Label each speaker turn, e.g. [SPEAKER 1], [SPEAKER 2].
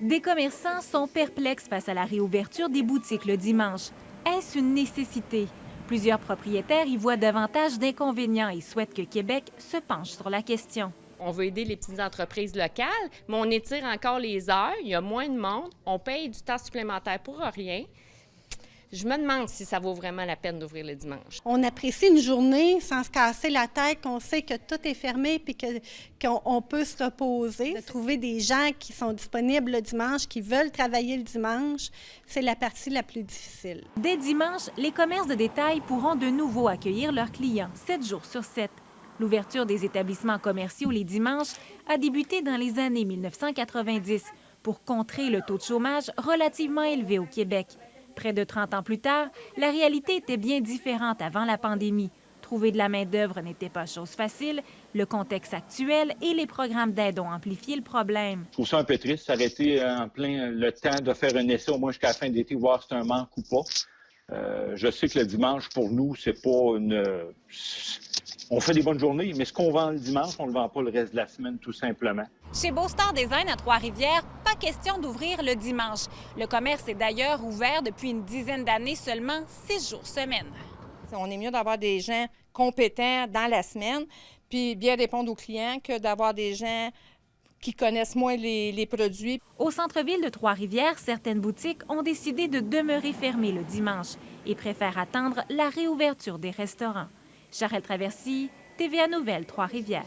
[SPEAKER 1] Des commerçants sont perplexes face à la réouverture des boutiques le dimanche. Est-ce une nécessité? Plusieurs propriétaires y voient davantage d'inconvénients et souhaitent que Québec se penche sur la question.
[SPEAKER 2] On veut aider les petites entreprises locales, mais on étire encore les heures, il y a moins de monde, on paye du temps supplémentaire pour rien. Je me demande si ça vaut vraiment la peine d'ouvrir le dimanche.
[SPEAKER 3] On apprécie une journée sans se casser la tête, qu'on sait que tout est fermé puis qu'on peut se reposer. De trouver des gens qui sont disponibles le dimanche, qui veulent travailler le dimanche, c'est la partie la plus difficile.
[SPEAKER 1] Dès dimanche, les commerces de détail pourront de nouveau accueillir leurs clients 7 jours sur 7. L'ouverture des établissements commerciaux les dimanches a débuté dans les années 1990 pour contrer le taux de chômage relativement élevé au Québec. Près de 30 ans plus tard, la réalité était bien différente avant la pandémie. Trouver de la main-d'œuvre n'était pas chose facile. Le contexte actuel et les programmes d'aide ont amplifié le problème.
[SPEAKER 4] Je trouve ça un peu triste, s'arrêter en plein le temps de faire un essai au moins jusqu'à la fin de l'été, voir si c'est un manque ou pas. Je sais que le dimanche, pour nous, c'est pas une... On fait des bonnes journées, mais ce qu'on vend le dimanche, on ne le vend pas le reste de la semaine, tout simplement.
[SPEAKER 1] Chez Beau Star Design à Trois-Rivières, pas question d'ouvrir le dimanche. Le commerce est d'ailleurs ouvert depuis une dizaine d'années, seulement 6 jours semaine.
[SPEAKER 5] On est mieux d'avoir des gens compétents dans la semaine, puis bien répondre aux clients que d'avoir des gens qui connaissent moins les produits.
[SPEAKER 1] Au centre-ville de Trois-Rivières, certaines boutiques ont décidé de demeurer fermées le dimanche et préfèrent attendre la réouverture des restaurants. Charelle Traversy, TVA Nouvelles, Trois-Rivières.